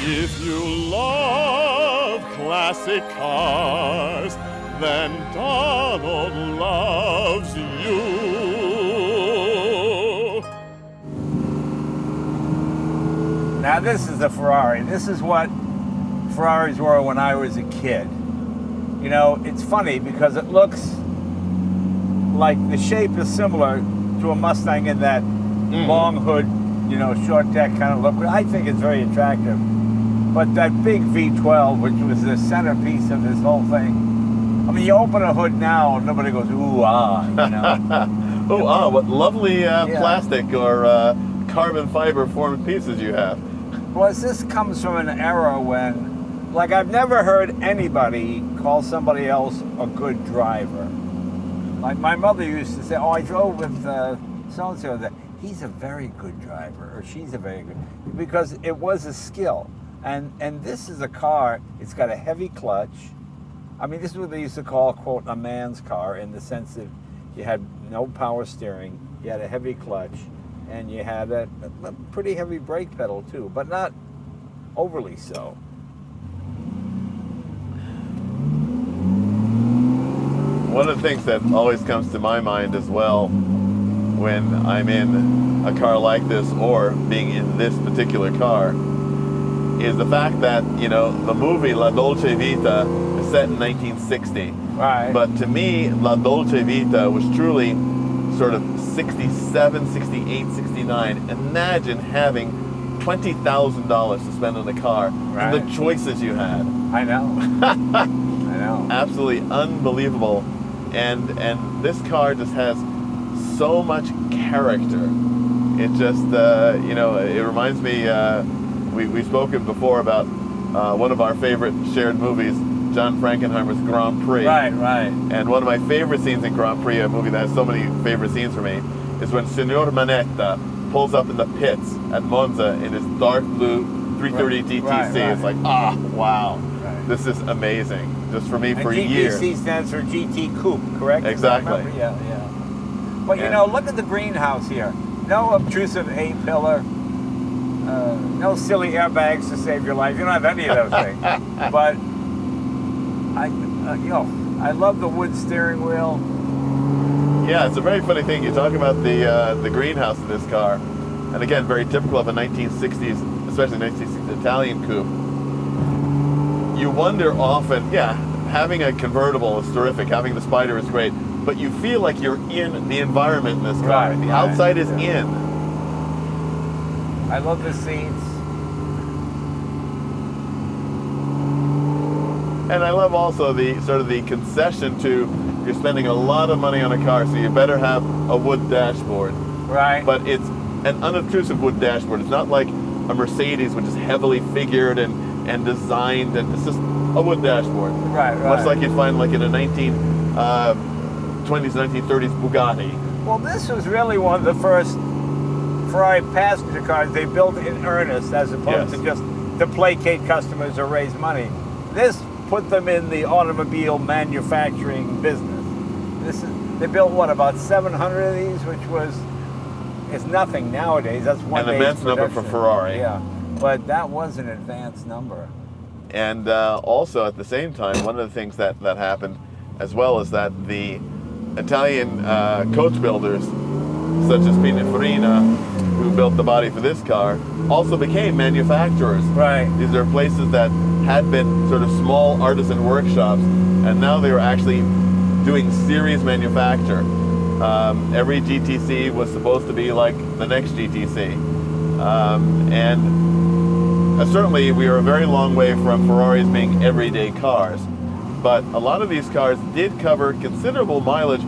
If you love classic cars, then Donald loves you. Now this is a Ferrari. This is what Ferraris were when I was a kid. You know, it's funny because it looks like the shape is similar to a Mustang in that long hood, you know, short deck kind of look. I think it's very attractive. But that big V12, which was the centerpiece of this whole thing, I mean, you open a hood now, and nobody goes, ooh, ah, you know. Oh, ah, what lovely plastic or carbon fiber formed pieces you have. Plus, this comes from an era when, like, I've never heard anybody call somebody else a good driver. Like, my mother used to say, oh, I drove with so-and-so. He's a very good driver, or she's a very good, because it was a skill. And this is a car, it's got a heavy clutch. I mean, this is what they used to call, quote, a man's car, in the sense that you had no power steering, you had a heavy clutch, and you had a pretty heavy brake pedal too, but not overly so. One of the things that always comes to my mind as well when I'm in a car like this or being in this particular car is the fact that, you know, the movie La Dolce Vita is set in 1960. Right. But to me, La Dolce Vita was truly sort of 67, 68, 69. Imagine having $20,000 to spend on a car and the choices you had. I know. I know. Absolutely unbelievable. And this car just has so much character. It just, you know, it reminds me, we've spoken before about one of our favorite shared movies, John Frankenheimer's Grand Prix. Right, right. And one of my favorite scenes in Grand Prix, a movie that has so many favorite scenes for me, is when Signor Manetta pulls up in the pits at Monza in his dark blue 330 GTC. Right. It's like, ah, wow. Right. This is amazing. Just for me, and for GTC years. GTC stands for GT Coupe, correct? Exactly. Yeah, yeah. But you know, look at the greenhouse here. No obtrusive A-pillar. No silly airbags to save your life. You don't have any of those things. But you know, I love the wood steering wheel. Yeah, it's a very funny thing. You talk about the greenhouse in this car, and again, very typical of a 1960s, especially 1960s Italian coupe. You wonder often, yeah, having a convertible is terrific, having the Spider is great, but you feel like you're in the environment in this car. Right, the outside is in. I love the seats. And I love also the sort of the concession to, you're spending a lot of money on a car, so you better have a wood dashboard. Right. But it's an unobtrusive wood dashboard. It's not like a Mercedes, which is heavily figured and designed, and it's just a wood dashboard. Right, right. Much like you'd find like in a 1920s, 1930s Bugatti. Well, this was really one of the first Ferrari passenger cars they built in earnest, as opposed to just to placate customers or raise money. This put them in the automobile manufacturing business. They built what, about 700 of these, which is nothing nowadays. That's one an immense number for Ferrari. Yeah, but that was an advanced number. And also at the same time, one of the things that happened as well is that the Italian coach builders, such as Pininfarina, who built the body for this car, also became manufacturers. Right. These are places that had been sort of small artisan workshops, and now they were actually doing series manufacture. Every GTC was supposed to be like the next GTC. And certainly we are a very long way from Ferraris being everyday cars, but a lot of these cars did cover considerable mileage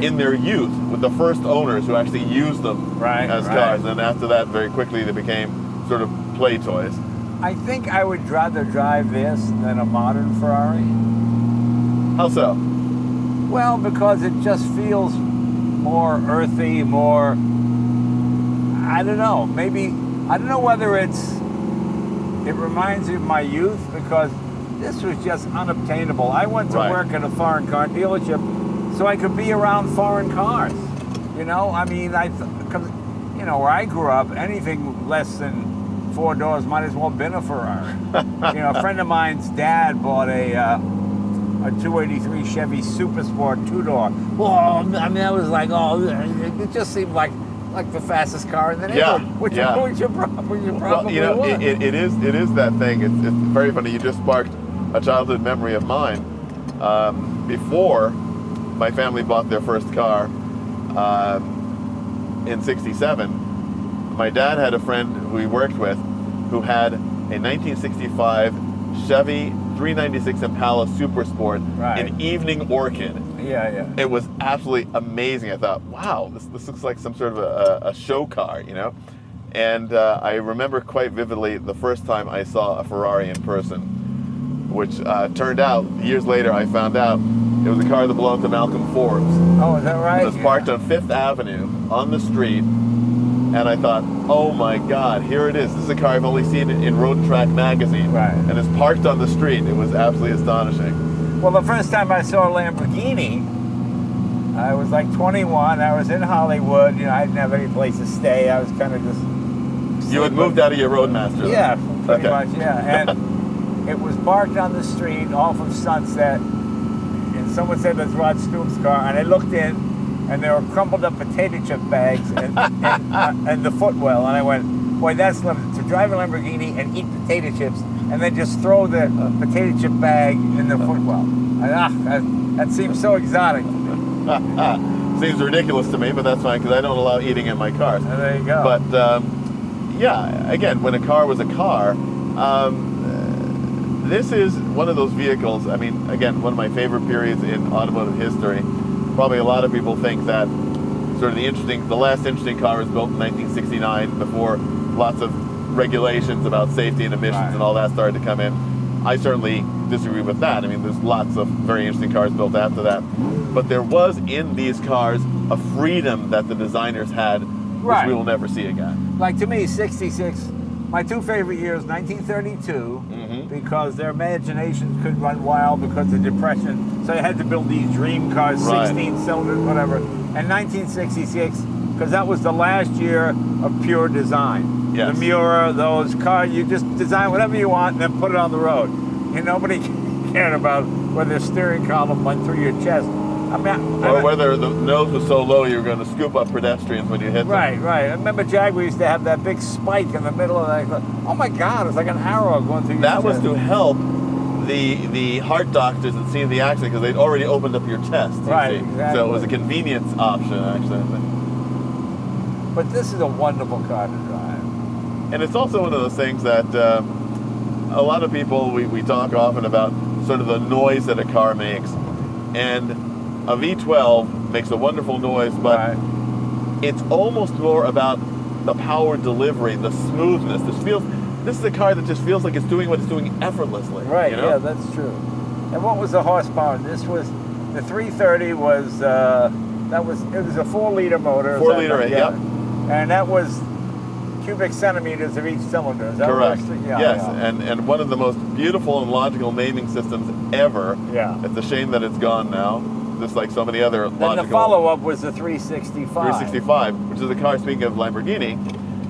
in their youth with the first owners who actually used them as cars. And after that, very quickly they became sort of play toys. I think I would rather drive this than a modern Ferrari. How so? Well, because it just feels more earthy, more, I don't know, maybe, I don't know whether it reminds me of my youth, because this was just unobtainable. I went to work at a foreign car dealership so I could be around foreign cars. You know, I mean, because, you know, where I grew up, anything less than 4 doors might as well have been a Ferrari. You know, a friend of mine's dad bought a 283 Chevy Super Sport 2-door. Well, I mean, that was like, it just seemed like the fastest car in the neighborhood. Which your probably well, you know, was. it is that thing. It's very funny. You just sparked a childhood memory of mine. Before my family bought their first car in '67, my dad had a friend who he worked with who had a 1965 Chevy 396 Impala Super Sport in evening orchid. Yeah. It was absolutely amazing. I thought, wow, this looks like some sort of a show car, you know? And I remember quite vividly the first time I saw a Ferrari in person, which turned out, years later, I found out it was a car that belonged to Malcolm Forbes. Oh, is that right? It was parked on 5th Avenue on the street, and I thought, oh my God, here it is. This is a car I've only seen in Road and Track magazine. Right. And it's parked on the street. It was absolutely astonishing. Well, the first time I saw a Lamborghini, I was like 21. I was in Hollywood. You know, I didn't have any place to stay. I was kind of just... You had moved out of your Roadmaster. Yeah, pretty Okay. much, yeah. And it was parked on the street off of Sunset. And someone said that's Rod Stewart's car. And I looked in, and there were crumpled up potato chip bags and the footwell. And I went, boy, that's limited. To drive a Lamborghini and eat potato chips and then just throw the potato chip bag in the footwell. That seems so exotic. Seems ridiculous to me, but that's fine because I don't allow eating in my cars. There you go. But yeah, again, when a car was a car, this is one of those vehicles. I mean, again, one of my favorite periods in automotive history. Probably a lot of people think that sort of the last interesting car was built in 1969 before lots of regulations about safety and emissions and all that started to come in. I certainly disagree with that. I mean, there's lots of very interesting cars built after that. But there was in these cars a freedom that the designers had, which we will never see again. Like to me, 66, my two favorite years, 1932, because their imaginations could run wild because of depression. So they had to build these dream cars, 16 cylinders, whatever. And 1966, because that was the last year of pure design. Yes. The Miura, those cars, you just design whatever you want and then put it on the road. And nobody cared about whether the steering column went through your chest. Or whether the nose was so low you were going to scoop up pedestrians when you hit them. Right. I remember Jaguar used to have that big spike in the middle of that. Oh my God, it's like an arrow going through your chest. That was to help the heart doctors that seen the accident because they'd already opened up your chest. Right, exactly. exactly. So it was a convenience option, actually. I think. But this is a wonderful car to drive. And it's also one of those things that a lot of people, we talk often about sort of the noise that a car makes. And a V12 makes a wonderful noise, but it's almost more about the power delivery, the smoothness. This is a car that just feels like it's doing what it's doing effortlessly. Right, you know? yeah, that's true. And what was the horsepower? This was, the 330 was, it was a 4-liter motor. 4-liter, yep. And that was cubic centimeters of each cylinder. Is that correct. Yeah, yes, yeah. And one of the most beautiful and logical naming systems ever. Yeah. It's a shame that it's gone now, just like so many other logical. Then the follow-up was the 365. 365, which is a car, speaking of Lamborghini,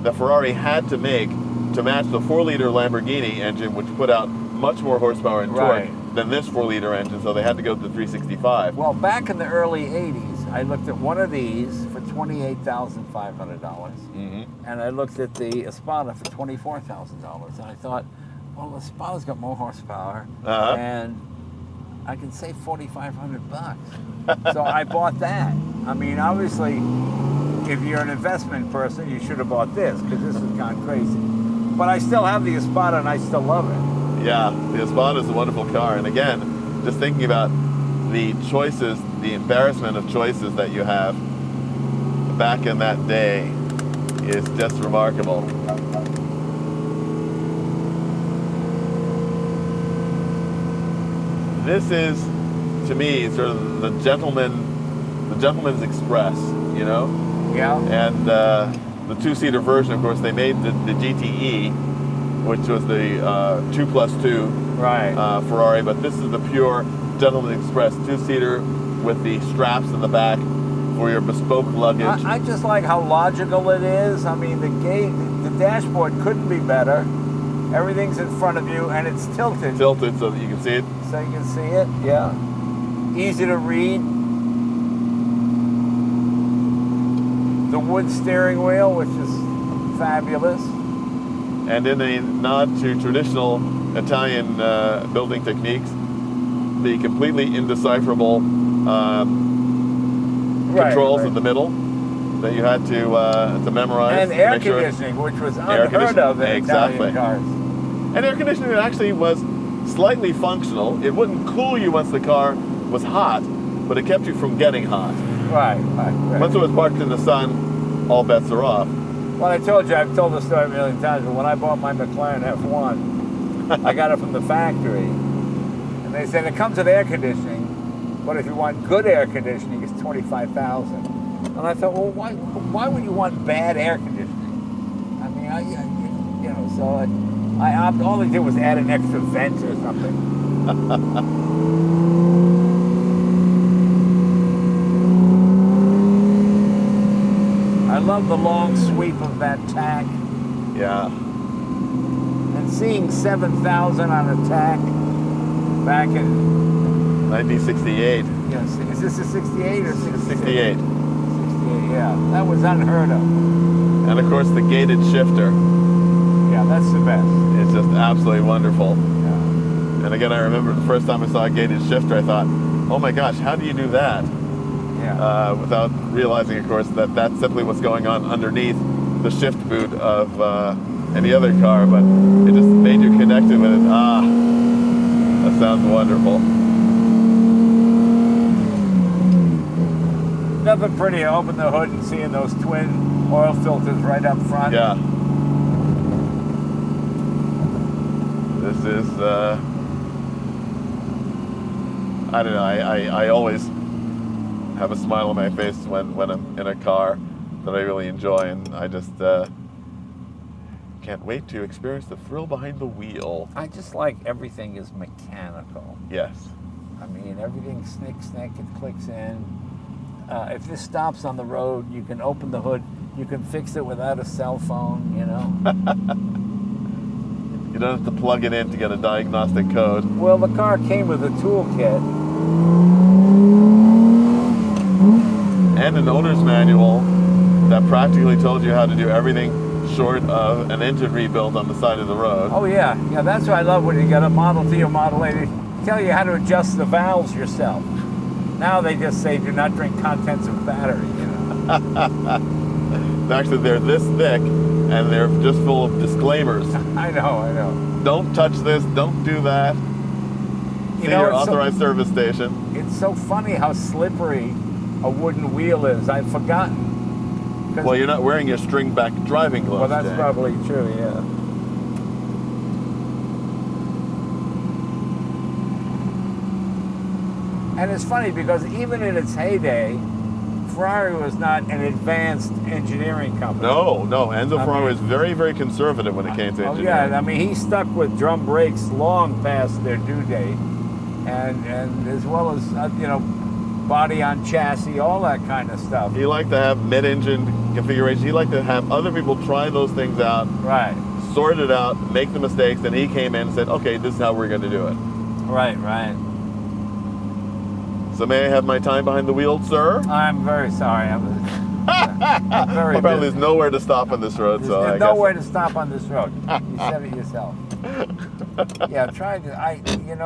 that Ferrari had to make to match the 4-liter Lamborghini engine, which put out much more horsepower and torque than this 4-liter engine, so they had to go to the 365. Well, back in the early 80s, I looked at one of these for $28,500, and I looked at the Espada for $24,000, and I thought, well, the Espada's got more horsepower, and I can save $4,500. So I bought that. I mean, obviously, if you're an investment person, you should have bought this, because this has gone crazy. But I still have the Espada, and I still love it. Yeah, the Espada is a wonderful car, and again, just thinking about the choices, the embarrassment of choices that you have back in that day is just remarkable. This is, to me, sort of the gentleman's express, you know? Yeah. And the 2-seater version, of course, they made the GTE, which was the 2+2 Ferrari, but this is the pure Gentleman Express 2-seater with the straps in the back for your bespoke luggage. I just like how logical it is. I mean, the dashboard couldn't be better. Everything's in front of you, and it's tilted. Tilted so that you can see it. So you can see it, yeah. Easy to read. The wood steering wheel, which is fabulous. And in a nod to traditional Italian building techniques, the completely indecipherable controls in the middle that you had to memorize. And air conditioning, which was unheard of in Italian cars. And air conditioning actually was slightly functional. It wouldn't cool you once the car was hot, but it kept you from getting hot. Right. Once it was parked in the sun, all bets are off. Well, I told you, I've told the story a million times, but when I bought my McLaren F1, I got it from the factory, and they said it comes with air conditioning, but if you want good air conditioning, it's $25,000. And I thought, well, why would you want bad air conditioning? I mean, I opted. All they did was add an extra vent or something. I love the long sweep of that tack. Yeah. And seeing 7,000 on a tack back in 1968. Yes, is this a 68 or 66? 68. 68, yeah. That was unheard of. And of course the gated shifter. Yeah, that's the best. It's just absolutely wonderful. Yeah. And again, I remember the first time I saw a gated shifter, I thought, oh my gosh, how do you do that? Yeah. Without realizing, of course, that that's simply what's going on underneath the shift boot of any other car, but it just made you connected with it. Ah, that sounds wonderful. Nothing pretty. Open the hood and seeing those twin oil filters right up front. Yeah. This is, I don't know, I always have a smile on my face when I'm in a car that I really enjoy, and I just can't wait to experience the thrill behind the wheel. I just like everything is mechanical. Yes. I mean, everything snick, it clicks in. If this stops on the road, you can open the hood. You can fix it without a cell phone, you know. You don't have to plug it in to get a diagnostic code. Well, the car came with a toolkit. And an owner's manual that practically told you how to do everything short of an engine rebuild on the side of the road. Oh yeah, that's what I love when you get a Model T or Model 8. They tell you how to adjust the valves yourself. Now they just say do not drink contents of battery, you know. Actually, they're this thick and they're just full of disclaimers. I know. Don't touch this, don't do that. See your authorized service station. It's so funny how slippery a wooden wheel is. I've forgotten. Well, you're not wearing your string-back driving gloves. Well, that's probably true, yeah. And it's funny because even in its heyday, Ferrari was not an advanced engineering company. No. Enzo Ferrari was very, very conservative when it came to engineering. Yeah, I mean, he stuck with drum brakes long past their due date, and as well as body on chassis, all that kind of stuff. He liked to have mid-engine configurations. He liked to have other people try those things out, right? Sort it out, make the mistakes, then he came in and said, "Okay, this is how we're going to do it." Right. So may I have my time behind the wheel, sir? I'm very sorry. I'm very well, there's nowhere to stop on this road, so there's nowhere to stop on this road. You said it yourself. Yeah,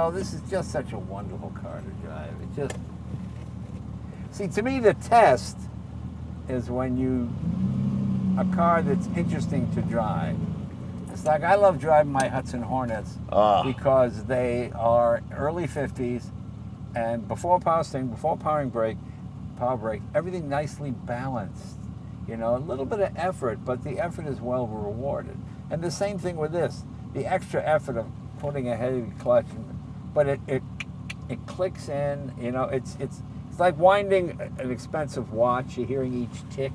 this is just such a wonderful car to drive. It just, see, to me, the test is when a car that's interesting to drive. It's like I love driving my Hudson Hornets because they are early 50s. And before power steering, before power brake, everything nicely balanced. A little bit of effort, but the effort is well rewarded. And the same thing with this, the extra effort of putting a heavy clutch, but it clicks in. It's like winding an expensive watch. You're hearing each tick.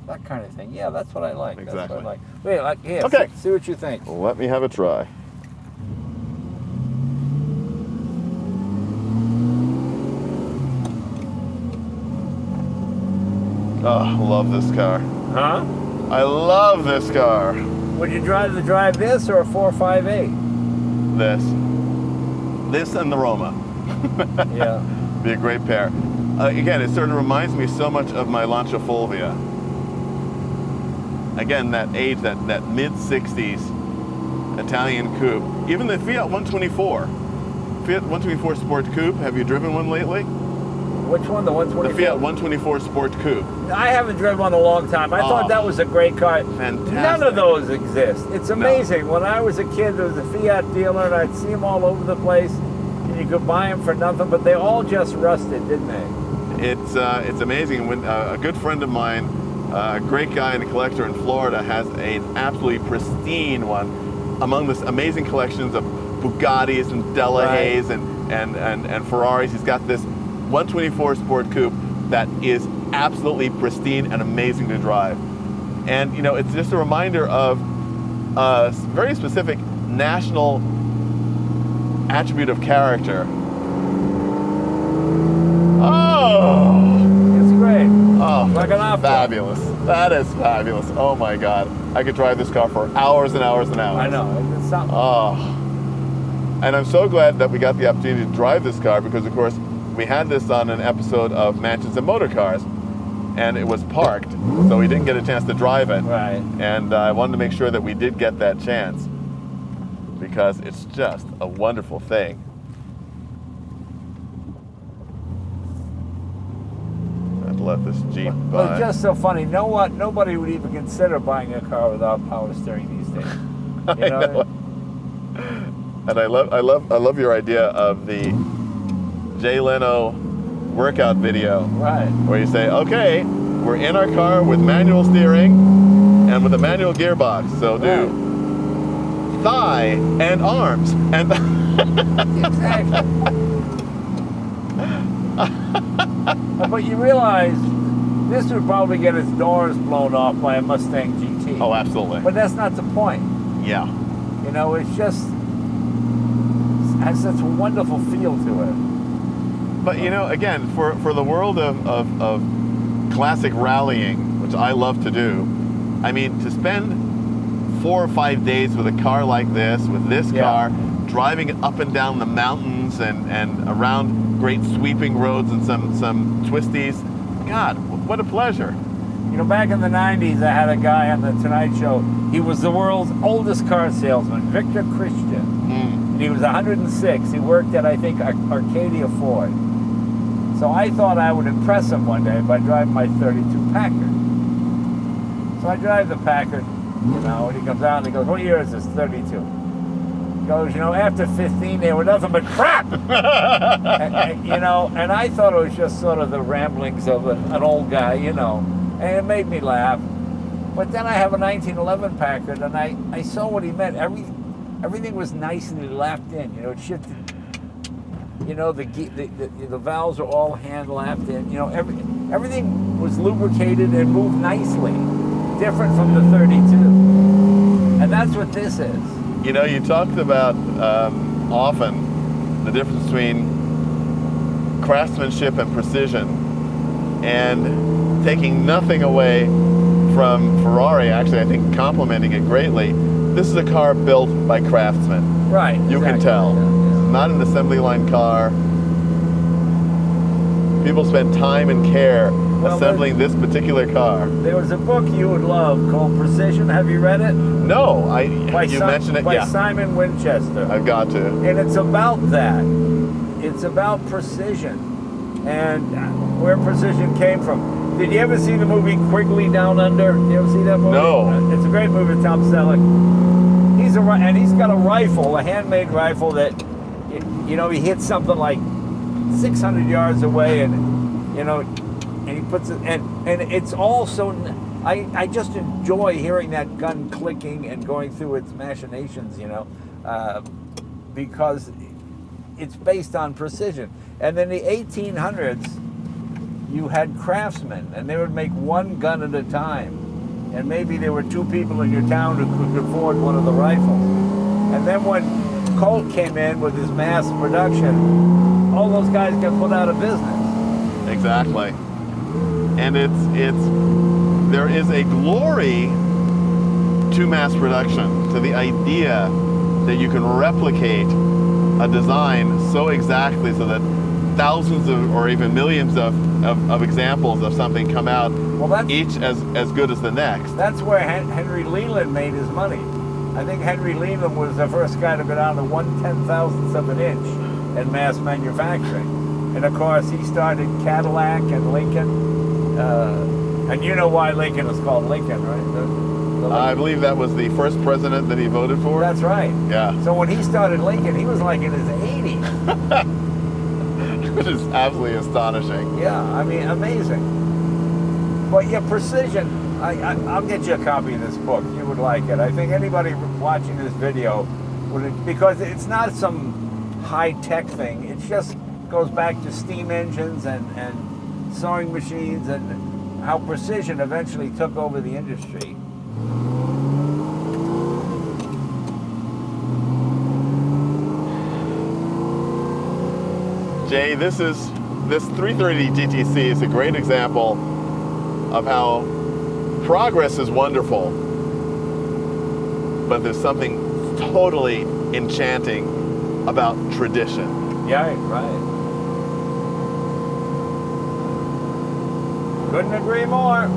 That kind of thing. Yeah, that's what I like. Exactly. That's what I like. Wait, here. Okay. See what you think. Let me have a try. Oh, love this car. Huh? I love this car. Would you drive this or a 458? This and the Roma. Yeah. Be a great pair. Again, it sort of reminds me so much of my Lancia Fulvia. Again, that age, that mid-60s Italian coupe. Even the Fiat 124. Fiat 124 Sport Coupe. Have you driven one lately? Which one? The 124? The Fiat 124 Sport Coupe. I haven't driven one in a long time. I thought that was a great car. Fantastic. None of those exist. It's amazing. No. When I was a kid, there was a Fiat dealer, and I'd see them all over the place, and you could buy them for nothing, but they all just rusted, didn't they? It's amazing. When a good friend of mine, a great guy and a collector in Florida, has an absolutely pristine one among this amazing collections of Bugattis and Delahaye's and Ferraris. He's got this 124 Sport Coupe that is absolutely pristine and amazing to drive. And, you know, it's just a reminder of a very specific national attribute of character. Oh! It's great. Oh, like an opera. Fabulous. That is fabulous. Oh my God. I could drive this car for hours and hours and hours. I know. It's something. Oh. And I'm so glad that we got the opportunity to drive this car because, of course, we had this on an episode of Mansions and Motor Cars, and it was parked, so we didn't get a chance to drive it. Right. And I wanted to make sure that we did get that chance because it's just a wonderful thing. I'd let this Jeep Well, by. it's just so funny. Know what? Nobody would even consider buying a car without power steering these days. You know? And I love your idea of the Jay Leno workout video. Right. Where you say, okay, we're in our car with manual steering and with a manual gearbox. So do thigh and arms and Exactly. But you realize this would probably get its doors blown off by a Mustang GT. Oh, absolutely. But that's not the point. Yeah. You know, it's just has such a wonderful feel to it. But you know, again, for the world of classic rallying, which I love to do, I mean, to spend 4 or 5 days with a car like this, with this car, driving it up and down the mountains and around great sweeping roads and some twisties, God, what a pleasure. You know, back in the 90s, I had a guy on the Tonight Show. He was the world's oldest car salesman, Victor Christian. And he was 106. He worked at, I think, Arcadia Ford. So I thought I would impress him one day by driving my 32 Packard. So I drive the Packard, you know, and he comes out and he goes, what year is this? 32. He goes, you know, after 15, they were nothing but crap. You know, and I thought it was just sort of the ramblings of an old guy, you know, and it made me laugh. But then I have a 1911 Packard, and I saw what he meant. Everything was nice and lapped in, you know, it shifted. You know, the valves are all hand lapped in. You know, everything was lubricated and moved nicely, different from the 32. And that's what this is. You know, you talked about often the difference between craftsmanship and precision, and taking nothing away from Ferrari, actually I think complimenting it greatly. This is a car built by craftsmen. Right. You can tell. Yeah. Not an assembly line car. People spend time and care assembling this particular car. There was a book you would love called Precision. Have you read it? No, you mentioned it. By Simon Winchester. I've got to. And it's about that. It's about precision and where precision came from. Did you ever see the movie Quigley Down Under? Did you ever see that movie? No. It's a great movie with Tom Selleck. He's got a rifle, a handmade rifle that, you know, he hits something like 600 yards away, and you know, and he puts it, and it's all so. I just enjoy hearing that gun clicking and going through its machinations, you know, because it's based on precision. And in the 1800s, you had craftsmen, and they would make one gun at a time. And maybe there were 2 people in your town who could afford one of the rifles. And then when Colt came in with his mass production, all those guys got put out of business. Exactly. And there is a glory to mass production, to the idea that you can replicate a design so exactly so that thousands of, or even millions of examples of something come out, Well, each as good as the next. that's where Henry Leland made his money. I think Henry Leland was the first guy to go down to 1/10,000th of an inch in mass manufacturing. And of course, he started Cadillac and Lincoln. And you know why Lincoln is called Lincoln, right? The I believe that was the first president that he voted for. That's right. Yeah. So when he started Lincoln, he was like in his 80s. Which is absolutely astonishing. Yeah, I mean, amazing. But yeah, precision. I'll get you a copy of this book. You would like it. I think anybody watching this video would, because it's not some high-tech thing. It just goes back to steam engines and sewing machines and how precision eventually took over the industry. Jay, this 330 GTC is a great example of how progress is wonderful, but there's something totally enchanting about tradition. Yeah, right. Couldn't agree more.